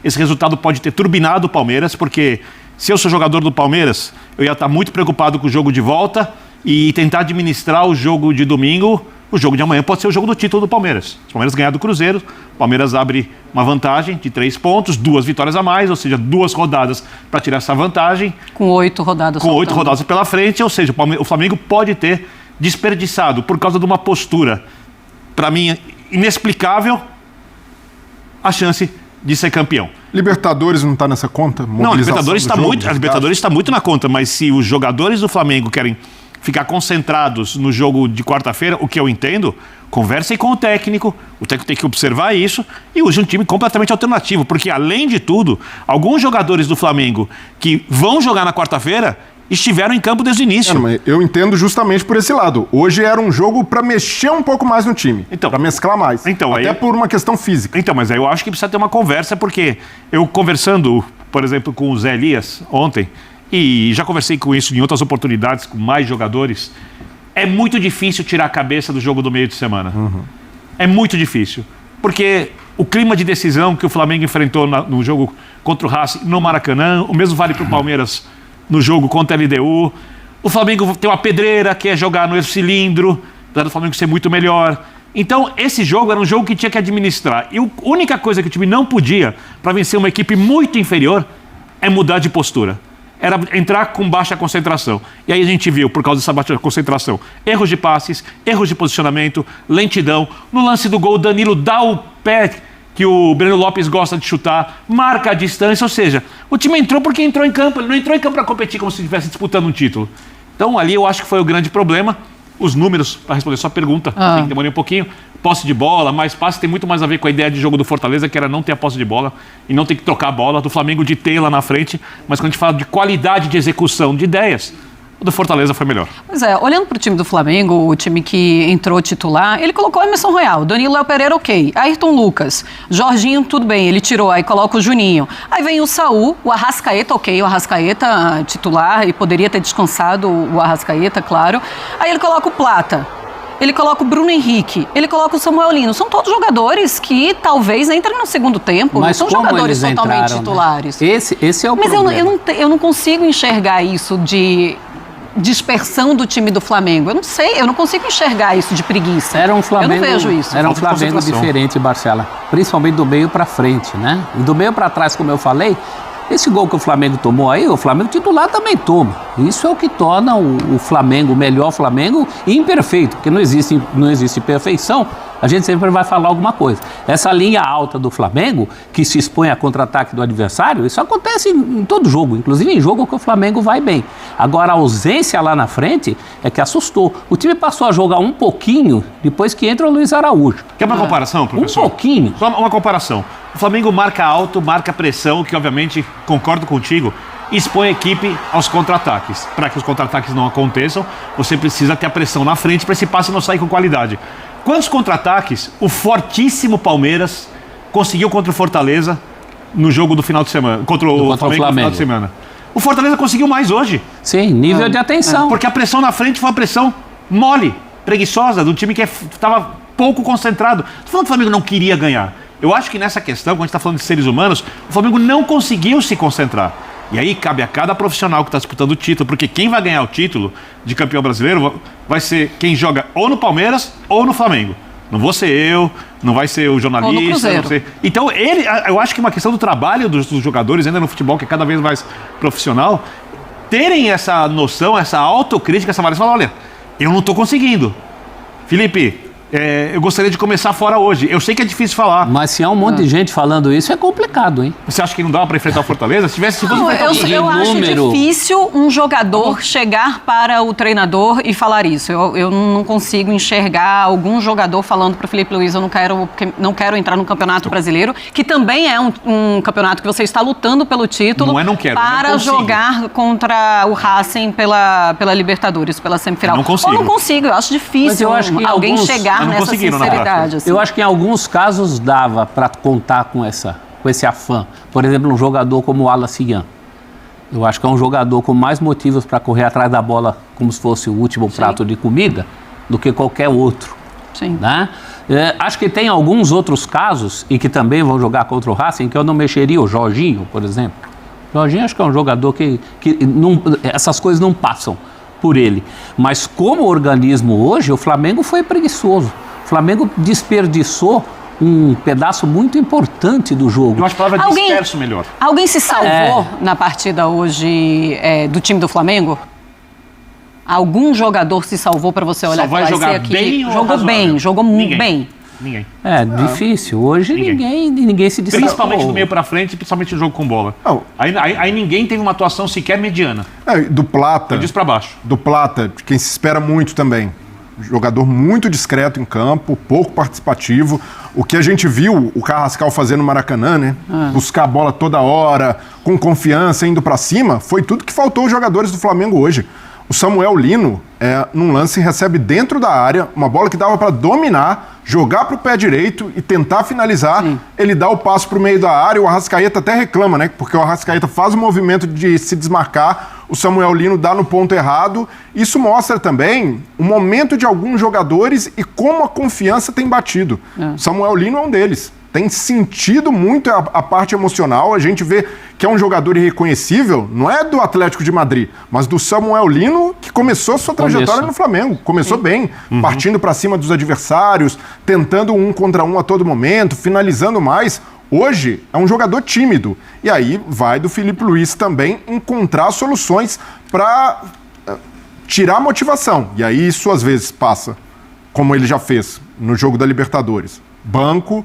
esse resultado pode ter turbinado o Palmeiras, porque se eu sou jogador do Palmeiras, eu ia estar muito preocupado com o jogo de volta e tentar administrar o jogo de domingo. O jogo de amanhã pode ser o jogo do título do Palmeiras. Se o Palmeiras ganhar do Cruzeiro, o Palmeiras abre uma vantagem de 3 pontos, 2 vitórias a mais, ou seja, 2 rodadas para tirar essa vantagem. Com 8 rodadas. Com 8 rodadas pela frente, ou seja, o Flamengo pode ter desperdiçado por causa de uma postura, para mim, inexplicável, a chance de ser campeão. Libertadores não está nessa conta? Não, a Libertadores está muito na conta, mas se os jogadores do Flamengo querem ficar concentrados no jogo de quarta-feira, o que eu entendo, conversem com o técnico tem que observar isso e use um time completamente alternativo, porque além de tudo, alguns jogadores do Flamengo que vão jogar na quarta-feira estiveram em campo desde o início. Mas eu entendo justamente por esse lado. Hoje era um jogo para mexer um pouco mais no time, para mesclar mais, até por uma questão física. Então, mas aí eu acho que precisa ter uma conversa, porque eu conversando, por exemplo, com o Zé Elias ontem, e já conversei com isso em outras oportunidades, com mais jogadores, é muito difícil tirar a cabeça do jogo do meio de semana. É muito difícil. Porque o clima de decisão que o Flamengo enfrentou no jogo contra o Racing no Maracanã, o mesmo vale para o Palmeiras no jogo contra a LDU. O Flamengo tem uma pedreira, que é jogar no cilindro, apesar do Flamengo ser muito melhor. Então, esse jogo era um jogo que tinha que administrar. E a única coisa que o time não podia, para vencer uma equipe muito inferior, é mudar de postura. Era entrar com baixa concentração. E aí a gente viu, por causa dessa baixa concentração, erros de passes, erros de posicionamento, lentidão. No lance do gol, o Danilo dá o pé que o Breno Lopes gosta de chutar, marca a distância, ou seja, o time entrou porque entrou em campo, ele não entrou em campo para competir como se estivesse disputando um título. Então ali eu acho que foi o grande problema. Os números, para responder sua pergunta, tem que demorar um pouquinho. Posse de bola, mais passe, tem muito mais a ver com a ideia de jogo do Fortaleza, que era não ter a posse de bola e não ter que trocar a bola, do Flamengo de ter lá na frente, mas quando a gente fala de qualidade de execução de ideias, o do Fortaleza foi melhor. Pois é, olhando para o time do Flamengo, o time que entrou titular, ele colocou Emerson Royal, Danilo Léo Pereira, ok, Ayrton Lucas, Jorginho, tudo bem, ele tirou, aí coloca o Juninho. Aí vem o Saul, o Arrascaeta, ok, o Arrascaeta titular, e poderia ter descansado o Arrascaeta, claro. Aí ele coloca o Plata. Ele coloca o Bruno Henrique, ele coloca o Samuel Lino. São todos jogadores que talvez entrem no segundo tempo. Mas não são jogadores totalmente entraram, titulares. Né? Esse é o problema. Mas eu não consigo enxergar isso de dispersão do time do Flamengo. Eu não sei, eu não consigo enxergar isso de preguiça. Era um Flamengo, eu não vejo isso. Era um Flamengo diferente, Marcela. Principalmente do meio para frente, né? E do meio para trás, como eu falei, esse gol que o Flamengo tomou aí, o Flamengo titular também toma. Isso é o que torna o Flamengo, o melhor Flamengo, imperfeito, porque não existe perfeição. A gente sempre vai falar alguma coisa. Essa linha alta do Flamengo, que se expõe a contra-ataque do adversário, isso acontece em todo jogo, inclusive em jogo que o Flamengo vai bem. Agora, a ausência lá na frente é que assustou. O time passou a jogar um pouquinho depois que entra o Luiz Araújo. Quer uma comparação, professor? Um pouquinho. Só uma comparação. O Flamengo marca alto, marca pressão, que obviamente, concordo contigo, expõe a equipe aos contra-ataques. Para que os contra-ataques não aconteçam, você precisa ter a pressão na frente para esse passe não sair com qualidade. Quantos contra-ataques o fortíssimo Palmeiras conseguiu contra o Fortaleza no jogo do final de semana? Contra o Flamengo no final de semana. O Fortaleza conseguiu mais hoje. Sim, nível de atenção. Porque a pressão na frente foi uma pressão mole, preguiçosa, do time que estava pouco concentrado. Estou falando que o Flamengo não queria ganhar. Eu acho que nessa questão, quando a gente está falando de seres humanos, o Flamengo não conseguiu se concentrar. E aí cabe a cada profissional que está disputando o título, porque quem vai ganhar o título de campeão brasileiro vai ser quem joga ou no Palmeiras ou no Flamengo. Não vou ser eu, não vai ser o jornalista. Não ser... Então, eu acho que é uma questão do trabalho dos jogadores, ainda no futebol, que é cada vez mais profissional, terem essa noção, essa autocrítica, essa avaliação, olha, eu não estou conseguindo. Felipe, eu gostaria de começar fora hoje. Eu sei que é difícil falar. Mas se há um monte de gente falando isso, é complicado, hein? Você acha que não dava para enfrentar o Fortaleza? Se fosse eu acho difícil um jogador chegar para o treinador e falar isso. Eu não consigo enxergar algum jogador falando para o Felipe Luiz, eu não quero entrar no Campeonato Brasileiro, que também é um campeonato que você está lutando pelo título, para jogar contra o Racing pela Libertadores, pela semifinal. Não consigo. Eu não consigo, eu acho difícil. Mas eu acho que alguém chegar nessa sinceridade. Assim. Eu acho que em alguns casos dava para contar com esse afã. Por exemplo, um jogador como o Wallace Ian. Eu acho que é um jogador com mais motivos para correr atrás da bola como se fosse o último prato de comida do que qualquer outro. Sim. Né? Acho que tem alguns outros casos, e que também vão jogar contra o Racing, que eu não mexeria. O Jorginho, por exemplo. O Jorginho acho que é um jogador que não, essas coisas não passam por ele. Mas como organismo hoje, o Flamengo foi preguiçoso. O Flamengo desperdiçou um pedaço muito importante do jogo. Eu acho a palavra disperso melhor. Alguém se salvou na partida hoje do time do Flamengo? Algum jogador se salvou para você olhar para jogar aqui? Bem jogou bem, jogou muito bem. Ninguém. Difícil. Hoje ninguém se destacou. Principalmente do meio para frente, principalmente no jogo com bola. Aí ninguém teve uma atuação sequer mediana. Do Plata. Diz para baixo. Do Plata, quem se espera muito também. Jogador muito discreto em campo, pouco participativo. O que a gente viu o Carrascal fazer no Maracanã, né? Buscar a bola toda hora, com confiança, indo para cima, foi tudo que faltou aos jogadores do Flamengo hoje. O Samuel Lino, num lance, recebe dentro da área uma bola que dava para dominar, jogar para o pé direito e tentar finalizar. Sim. Ele dá o passo para o meio da área, o Arrascaeta até reclama, né? Porque o Arrascaeta faz o movimento de se desmarcar, o Samuel Lino dá no ponto errado. Isso mostra também o momento de alguns jogadores e como a confiança tem batido. O Samuel Lino é um deles. Tem sentido muito a parte emocional. A gente vê que é um jogador irreconhecível, não é do Atlético de Madrid, mas do Samuel Lino, que começou sua trajetória no Flamengo. Começou bem, partindo para cima dos adversários, tentando 1 contra 1 a todo momento, finalizando mais. Hoje é um jogador tímido. E aí vai do Filipe Luís também encontrar soluções para tirar a motivação. E aí isso às vezes passa, como ele já fez no jogo da Libertadores. Banco,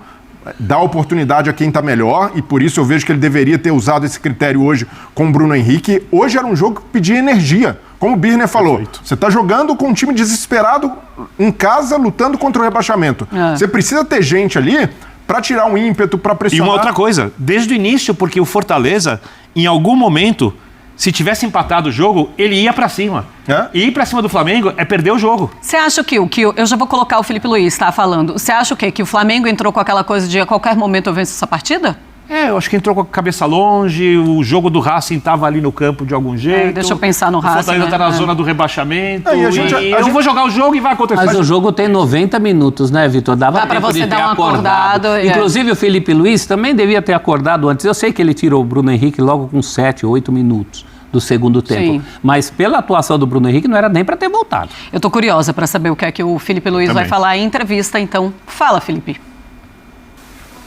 dá oportunidade a quem está melhor, e por isso eu vejo que ele deveria ter usado esse critério hoje com o Bruno Henrique. Hoje era um jogo que pedia energia, como o Birner falou. Perfeito. Você está jogando com um time desesperado em casa, lutando contra o rebaixamento. Você precisa ter gente ali para tirar um ímpeto, para pressionar. E uma outra coisa, desde o início, porque o Fortaleza, em algum momento, se tivesse empatado o jogo, ele ia pra cima. E ir pra cima do Flamengo é perder o jogo. Você acha que eu já vou colocar o Filipe Luís, tá falando. Você acha o quê? Que o Flamengo entrou com aquela coisa de a qualquer momento eu venço essa partida? Eu acho que entrou com a cabeça longe, o jogo do Racing estava ali no campo de algum jeito. Deixa eu pensar no Racing. O Fortaleza está na zona do rebaixamento. Eu vou jogar o jogo e vai acontecer. Mas o jogo tem 90 minutos, né, Vitor? Dá para você dar uma acordada. Inclusive o Filipe Luís também devia ter acordado antes. Eu sei que ele tirou o Bruno Henrique logo com 7, 8 minutos do segundo tempo. Sim. Mas pela atuação do Bruno Henrique não era nem para ter voltado. Eu tô curiosa para saber o que é que o Filipe Luís vai falar em entrevista, então fala, Filipe.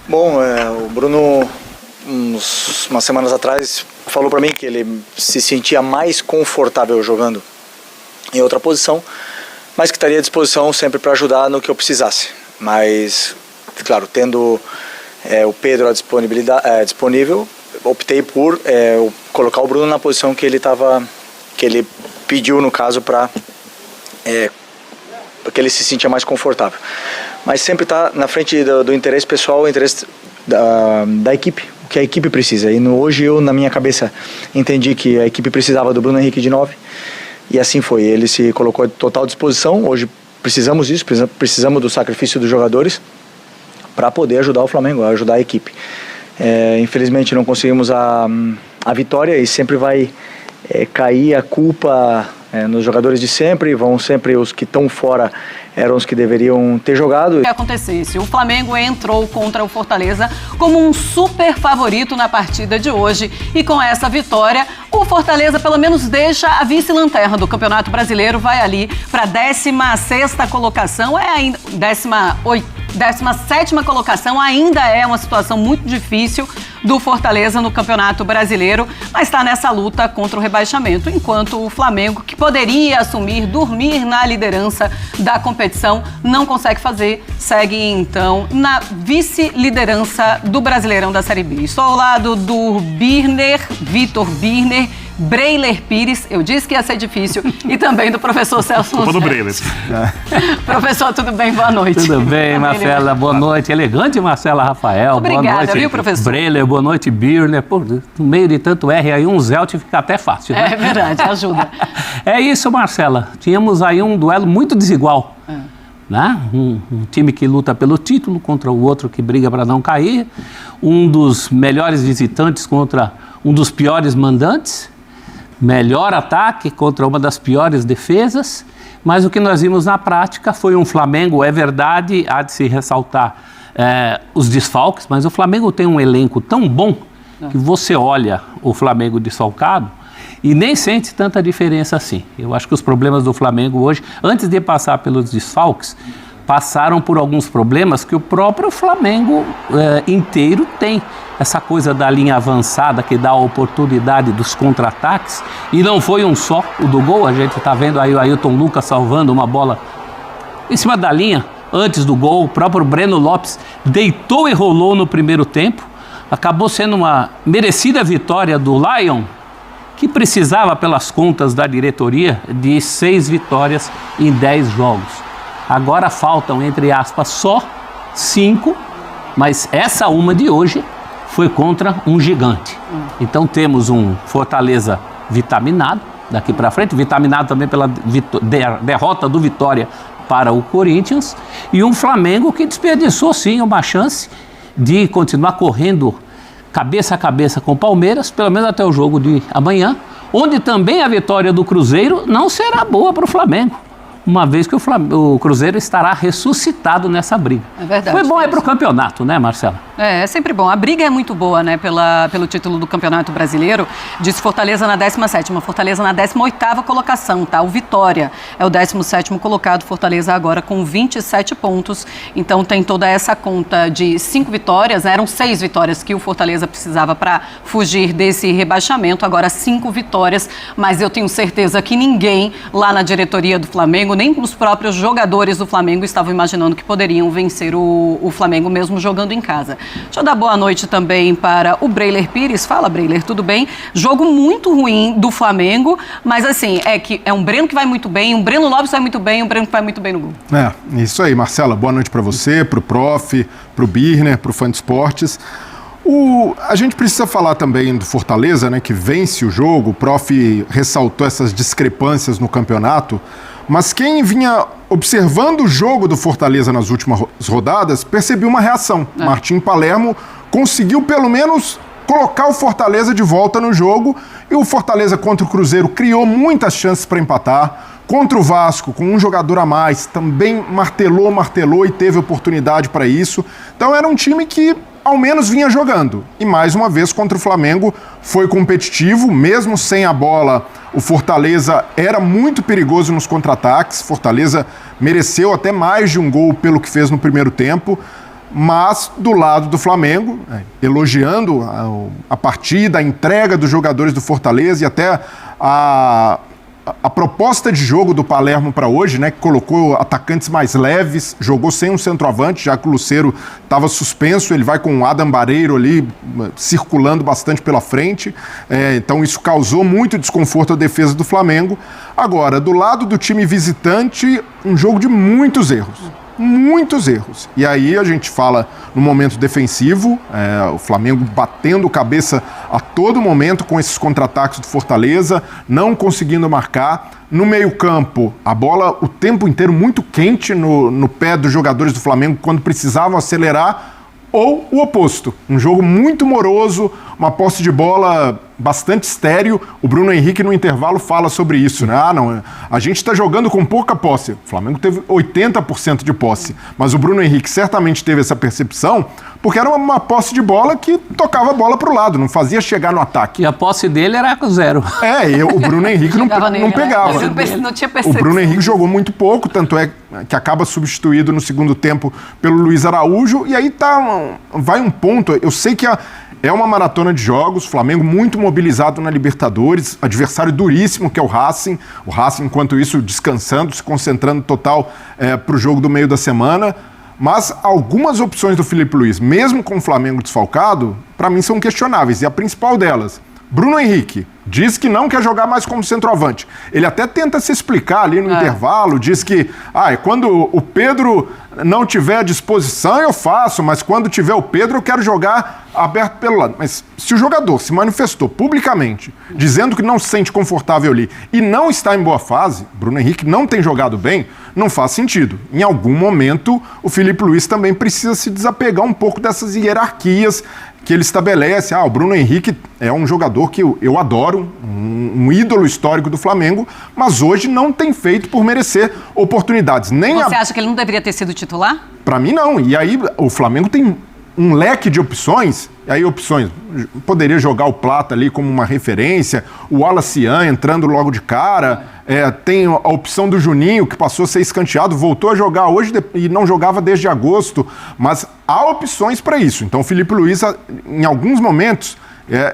Bom, o Bruno, umas semanas atrás, falou para mim que ele se sentia mais confortável jogando em outra posição, mas que estaria à disposição sempre para ajudar no que eu precisasse. Mas, claro, tendo o Pedro disponível, optei por colocar o Bruno na posição que ele pediu, no caso, para que ele se sentia mais confortável. Mas sempre está na frente do interesse pessoal, o interesse da equipe, o que a equipe precisa. E hoje eu, na minha cabeça, entendi que a equipe precisava do Bruno Henrique de 9, e assim foi. Ele se colocou à total disposição. Hoje precisamos disso, precisamos do sacrifício dos jogadores para poder ajudar o Flamengo, ajudar a equipe. Infelizmente não conseguimos a vitória, e sempre vai cair a culpa nos jogadores de sempre. Vão sempre os que estão fora, eram os que deveriam ter jogado. O que acontecesse? O Flamengo entrou contra o Fortaleza como um super favorito na partida de hoje, e com essa vitória o Fortaleza pelo menos deixa a vice-lanterna do Campeonato Brasileiro, vai ali para a 16ª colocação, ainda 17ª colocação. Ainda é uma situação muito difícil do Fortaleza no Campeonato Brasileiro, mas está nessa luta contra o rebaixamento, enquanto o Flamengo, que poderia dormir na liderança da competição, não consegue fazer, segue então na vice-liderança do Brasileirão da Série B. Estou ao lado do Vitor Birner, Breiler Pires, eu disse que ia ser difícil, e também do professor Celso do Breiler. Professor, tudo bem? Boa noite. Tudo bem, Marcela, boa noite. Elegante Marcela Rafael. Obrigada, boa noite, viu, professor? Breiler, boa noite, Birner. Pô, no meio de tanto R aí, um Zelt fica até fácil, né? É verdade, ajuda. É isso, Marcela. Tínhamos aí um duelo muito desigual. Né? Um time que luta pelo título contra o outro que briga para não cair. Um dos melhores visitantes contra um dos piores mandantes. melhor ataque contra uma das piores defesas, mas o que nós vimos na prática foi um Flamengo, é verdade, há de se ressaltar os desfalques, mas o Flamengo tem um elenco tão bom que você olha o Flamengo desfalcado e nem sente tanta diferença assim. Eu acho que os problemas do Flamengo hoje, antes de passar pelos desfalques, passaram por alguns problemas que o próprio Flamengo inteiro tem. Essa coisa da linha avançada que dá a oportunidade dos contra-ataques, e não foi um só o do gol, a gente está vendo aí o Ailton Lucas salvando uma bola em cima da linha, antes do gol, o próprio Breno Lopes deitou e rolou no primeiro tempo, acabou sendo uma merecida vitória do Lion, que precisava, pelas contas da diretoria, de 6 vitórias em 10 jogos. Agora faltam, entre aspas, só 5, mas essa uma de hoje foi contra um gigante. Então temos um Fortaleza vitaminado daqui para frente, vitaminado também pela derrota do Vitória para o Corinthians, e um Flamengo que desperdiçou sim uma chance de continuar correndo cabeça a cabeça com o Palmeiras, pelo menos até o jogo de amanhã, onde também a vitória do Cruzeiro não será boa para o Flamengo, uma vez que o Cruzeiro estará ressuscitado nessa briga. É verdade. Foi bom para o campeonato, né, Marcela? É sempre bom. A briga é muito boa, né, pelo título do Campeonato Brasileiro. Diz Fortaleza na 17ª, Fortaleza na 18ª colocação, tá? O Vitória é o 17º colocado, Fortaleza agora com 27 pontos. Então tem toda essa conta de 5 vitórias, né? Eram 6 vitórias que o Fortaleza precisava para fugir desse rebaixamento, agora 5 vitórias, mas eu tenho certeza que ninguém lá na diretoria do Flamengo, nem os próprios jogadores do Flamengo estavam imaginando que poderiam vencer o Flamengo mesmo jogando em casa. Deixa eu dar boa noite também para o Breiler Pires. Fala, Breiler, tudo bem? Jogo muito ruim do Flamengo, mas assim, é um Breno que vai muito bem, um Breno Lopes vai muito bem, um Breno que vai muito bem no gol. Isso aí, Marcela. Boa noite para você, para o Prof, para o Birner, para o Fã de Esportes. A gente precisa falar também do Fortaleza, né, que vence o jogo. O Prof ressaltou essas discrepâncias no campeonato, mas quem vinha observando o jogo do Fortaleza nas últimas rodadas percebeu uma reação. Martim Palermo conseguiu pelo menos colocar o Fortaleza de volta no jogo, e o Fortaleza contra o Cruzeiro criou muitas chances para empatar. Contra o Vasco, com um jogador a mais, também martelou e teve oportunidade para isso. Então era um time que ao menos vinha jogando. E mais uma vez contra o Flamengo foi competitivo, mesmo sem a bola. O Fortaleza era muito perigoso nos contra-ataques. Fortaleza mereceu até mais de um gol pelo que fez no primeiro tempo. Mas do lado do Flamengo, elogiando a partida, a entrega dos jogadores do Fortaleza e até a proposta de jogo do Palermo para hoje, né, que colocou atacantes mais leves, jogou sem um centroavante, já que o Lucero estava suspenso, ele vai com o Adam Barreiro ali circulando bastante pela frente, então isso causou muito desconforto à defesa do Flamengo. Agora, do lado do time visitante, um jogo de muitos erros. E aí a gente fala no momento defensivo, o Flamengo batendo cabeça a todo momento com esses contra-ataques do Fortaleza, não conseguindo marcar. No meio-campo, a bola o tempo inteiro muito quente no pé dos jogadores do Flamengo quando precisavam acelerar, ou o oposto. Um jogo muito moroso, uma posse de bola bastante estéril. O Bruno Henrique no intervalo fala sobre isso, né? A gente está jogando com pouca posse. O Flamengo teve 80% de posse, mas o Bruno Henrique certamente teve essa percepção porque era uma posse de bola que tocava a bola para o lado, não fazia chegar no ataque. E a posse dele era 0. O Bruno Henrique não pegava. Não tinha percepção. O Bruno Henrique jogou muito pouco, tanto é que acaba substituído no segundo tempo pelo Luiz Araújo, e aí vai um ponto. Eu sei que é uma maratona de jogos, Flamengo muito mobilizado na Libertadores, adversário duríssimo que é o Racing, enquanto isso descansando, se concentrando total para o jogo do meio da semana, mas algumas opções do Felipe Luiz, mesmo com o Flamengo desfalcado, para mim são questionáveis, e a principal delas, Bruno Henrique, diz que não quer jogar mais como centroavante. Ele até tenta se explicar ali no intervalo, diz que quando o Pedro não tiver à disposição eu faço, mas quando tiver o Pedro eu quero jogar aberto pelo lado. Mas se o jogador se manifestou publicamente, dizendo que não se sente confortável ali e não está em boa fase, Bruno Henrique não tem jogado bem, não faz sentido. Em algum momento, o Filipe Luís também precisa se desapegar um pouco dessas hierarquias que ele estabelece. O Bruno Henrique é um jogador que eu adoro, um ídolo histórico do Flamengo, mas hoje não tem feito por merecer oportunidades. Você acha que ele não deveria ter sido titular? Para mim, não. E aí, o Flamengo tem um leque de opções. E aí, poderia jogar o Plata ali como uma referência, o Wallacian entrando logo de cara, tem a opção do Juninho, que passou a ser escanteado, voltou a jogar hoje e não jogava desde agosto, mas há opções para isso. Então, o Filipe Luís, em alguns momentos,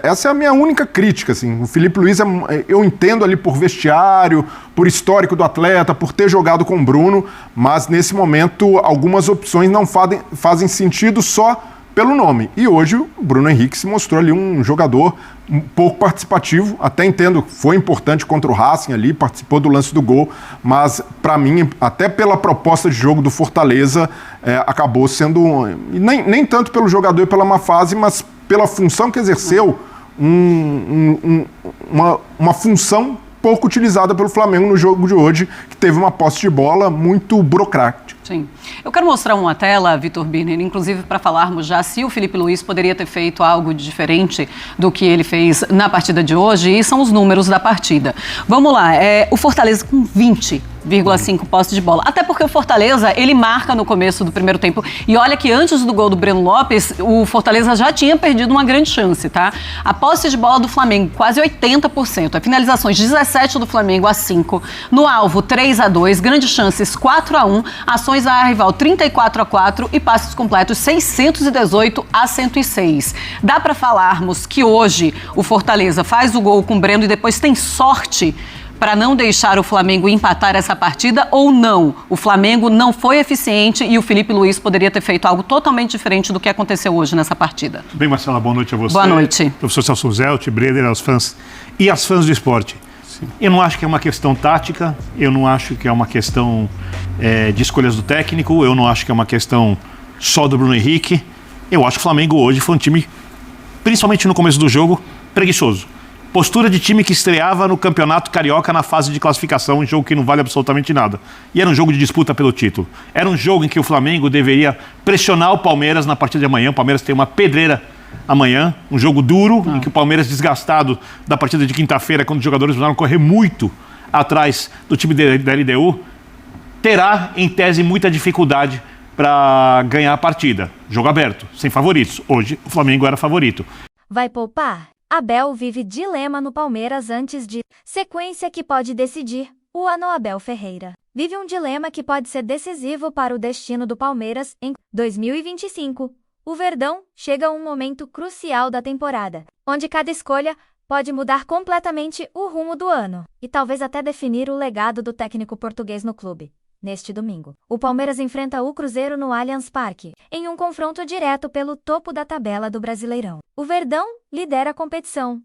essa é a minha única crítica, assim. O Filipe Luís, eu entendo ali por vestiário, por histórico do atleta, por ter jogado com o Bruno, mas nesse momento algumas opções não fazem sentido só pelo nome. E hoje o Bruno Henrique se mostrou ali um jogador um pouco participativo, até entendo, foi importante contra o Racing ali, participou do lance do gol, mas para mim, até pela proposta de jogo do Fortaleza, acabou sendo, nem tanto pelo jogador e pela má fase, mas pela função que exerceu, uma função pouco utilizada pelo Flamengo no jogo de hoje, que teve uma posse de bola muito burocrática. Sim. Eu quero mostrar uma tela, Vitor Birner, inclusive para falarmos já se o Filipe Luís poderia ter feito algo diferente do que ele fez na partida de hoje, e são os números da partida. Vamos lá, o Fortaleza com 20,5 posses de bola. Até porque o Fortaleza, ele marca no começo do primeiro tempo. E olha que antes do gol do Breno Lopes, o Fortaleza já tinha perdido uma grande chance, tá? A posse de bola do Flamengo, quase 80%. A finalizações, 17 do Flamengo a 5. No alvo, 3-2. Grandes chances, 4-1. Ações a rival, 34-4. E passes completos, 618-106. Dá para falarmos que hoje o Fortaleza faz o gol com o Breno e depois tem sorte para não deixar o Flamengo empatar essa partida, ou não? O Flamengo não foi eficiente e o Filipe Luís poderia ter feito algo totalmente diferente do que aconteceu hoje nessa partida. Bem, Marcela, boa noite a você. Boa noite. Professor Celso Zelt, Breder, aos fãs e às fãs do esporte. Sim. Eu não acho que é uma questão tática, eu não acho que é uma questão de escolhas do técnico, eu não acho que é uma questão só do Bruno Henrique. Eu acho que o Flamengo hoje foi um time, principalmente no começo do jogo, preguiçoso. Postura de time que estreava no Campeonato Carioca na fase de classificação, um jogo que não vale absolutamente nada. E era um jogo de disputa pelo título. Era um jogo em que o Flamengo deveria pressionar o Palmeiras na partida de amanhã. O Palmeiras tem uma pedreira amanhã, um jogo duro, em que o Palmeiras, desgastado da partida de quinta-feira, quando os jogadores precisaram correr muito atrás do time da LDU, terá, em tese, muita dificuldade para ganhar a partida. Jogo aberto, sem favoritos. Hoje, o Flamengo era favorito. Vai poupar? Abel vive dilema no Palmeiras antes de sequência que pode decidir. O ano Abel Ferreira vive um dilema que pode ser decisivo para o destino do Palmeiras em 2025. O Verdão chega a um momento crucial da temporada, onde cada escolha pode mudar completamente o rumo do ano e talvez até definir o legado do técnico português no clube. Neste domingo, o Palmeiras enfrenta o Cruzeiro no Allianz Parque, em um confronto direto pelo topo da tabela do Brasileirão. O Verdão lidera a competição,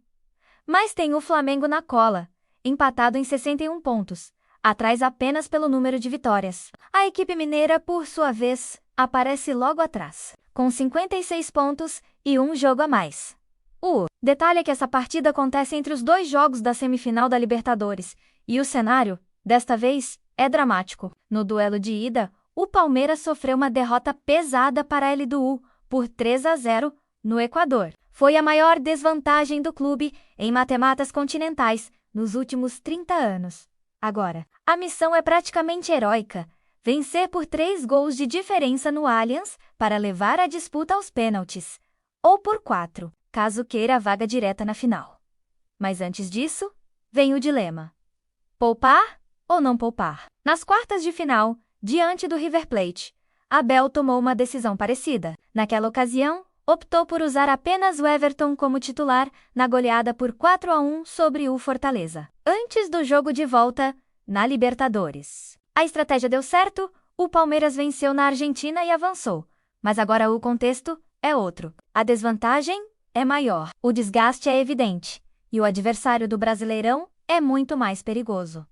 mas tem o Flamengo na cola, empatado em 61 pontos, atrás apenas pelo número de vitórias. A equipe mineira, por sua vez, aparece logo atrás, com 56 pontos e um jogo a mais. O detalhe é que essa partida acontece entre os dois jogos da semifinal da Libertadores, e o cenário, desta vez, é dramático. No duelo de ida, o Palmeiras sofreu uma derrota pesada para a LDU por 3-0 no Equador. Foi a maior desvantagem do clube em mata-matas continentais nos últimos 30 anos. Agora, a missão é praticamente heróica: vencer por 3 gols de diferença no Allianz para levar a disputa aos pênaltis, ou por 4, caso queira a vaga direta na final. Mas antes disso, vem o dilema: poupar ou não poupar? Nas quartas de final, diante do River Plate, Abel tomou uma decisão parecida. Naquela ocasião, optou por usar apenas o Everton como titular na goleada por 4-1 sobre o Fortaleza, antes do jogo de volta na Libertadores. A estratégia deu certo, o Palmeiras venceu na Argentina e avançou, mas agora o contexto é outro. A desvantagem é maior, o desgaste é evidente, e o adversário do Brasileirão é muito mais perigoso.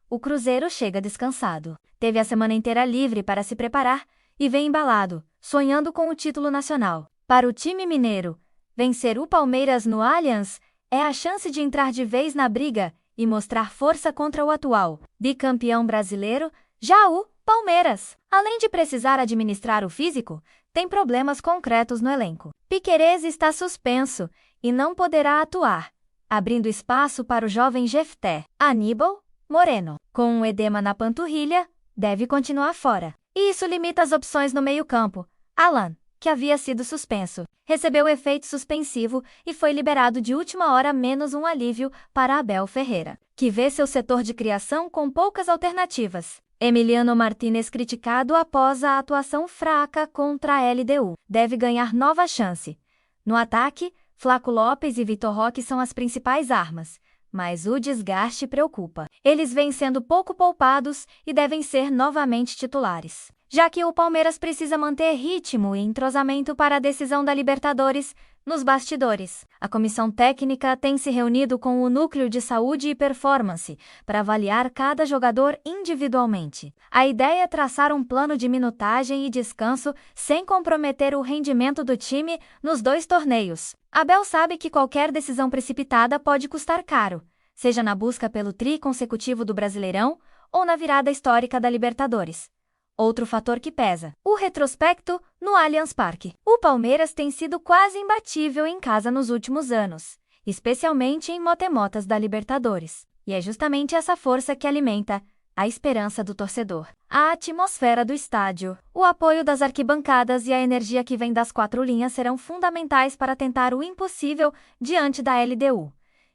O Cruzeiro chega descansado, teve a semana inteira livre para se preparar e vem embalado, sonhando com o título nacional. Para o time mineiro, Vencer o Palmeiras no Allianz é a chance de entrar de vez na briga e mostrar força contra o atual bicampeão brasileiro, já o Palmeiras. Além de precisar administrar o físico, tem problemas concretos no elenco. Piquerez está suspenso e não poderá atuar, abrindo espaço para o jovem Jefté. Aníbal Moreno, com um edema na panturrilha, deve continuar fora. E isso limita as opções no meio-campo. Alan, que havia sido suspenso, recebeu efeito suspensivo e foi liberado de última hora, menos um alívio para Abel Ferreira, que vê seu setor de criação com poucas alternativas. Emiliano Martínez, criticado após a atuação fraca contra a LDU, deve ganhar nova chance. No ataque, Flaco Lopes e Vitor Roque são as principais armas, mas o desgaste preocupa. Eles vêm sendo pouco poupados e devem ser novamente titulares, já que o Palmeiras precisa manter ritmo e entrosamento para a decisão da Libertadores. Nos bastidores, a comissão técnica tem se reunido com o Núcleo de Saúde e Performance para avaliar cada jogador individualmente. A ideia é traçar um plano de minutagem e descanso sem comprometer o rendimento do time nos 2 torneios. Abel sabe que qualquer decisão precipitada pode custar caro, seja na busca pelo tri consecutivo do Brasileirão ou na virada histórica da Libertadores. Outro fator que pesa: o retrospecto no Allianz Parque. O Palmeiras tem sido quase imbatível em casa nos últimos anos, especialmente em motemotas da Libertadores. E é justamente essa força que alimenta a esperança do torcedor. A atmosfera do estádio, o apoio das arquibancadas e a energia que vem das 4 linhas serão fundamentais para tentar o impossível diante da LDU.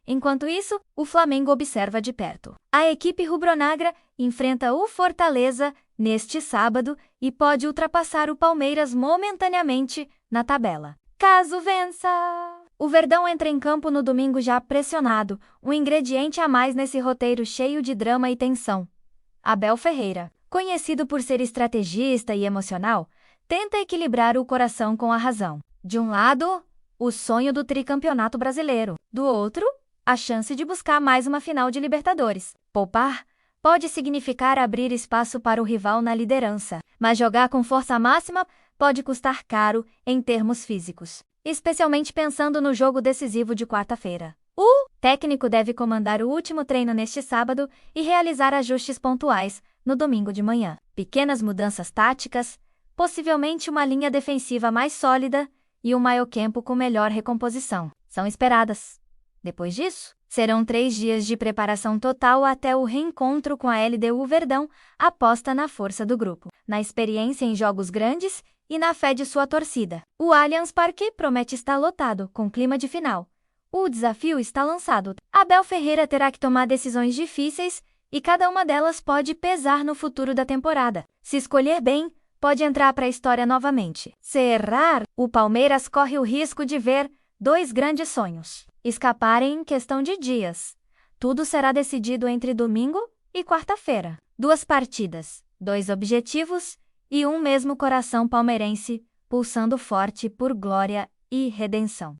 Enquanto isso, o Flamengo observa de perto. A equipe rubro-negra enfrenta o Fortaleza neste sábado e pode ultrapassar o Palmeiras momentaneamente na tabela, caso vença. O Verdão entra em campo no domingo já pressionado, um ingrediente a mais nesse roteiro cheio de drama e tensão. Abel Ferreira, conhecido por ser estrategista e emocional, tenta equilibrar o coração com a razão. De um lado, o sonho do tricampeonato brasileiro. Do outro, a chance de buscar mais uma final de Libertadores. Poupar pode significar abrir espaço para o rival na liderança, mas jogar com força máxima pode custar caro em termos físicos, especialmente pensando no jogo decisivo de quarta-feira. O técnico deve comandar o último treino neste sábado e realizar ajustes pontuais no domingo de manhã. Pequenas mudanças táticas, possivelmente uma linha defensiva mais sólida e um meio-campo com melhor recomposição são esperadas. Depois disso, serão 3 dias de preparação total até o reencontro com a LDU. Verdão aposta na força do grupo, na experiência em jogos grandes e na fé de sua torcida. O Allianz Parque promete estar lotado, com clima de final. O desafio está lançado. Abel Ferreira terá que tomar decisões difíceis e cada uma delas pode pesar no futuro da temporada. Se escolher bem, pode entrar para a história novamente. Se errar, o Palmeiras corre o risco de ver 2 grandes sonhos escaparem em questão de dias. Tudo será decidido entre domingo e quarta-feira. 2 partidas, 2 objetivos e um mesmo coração palmeirense pulsando forte por glória e redenção.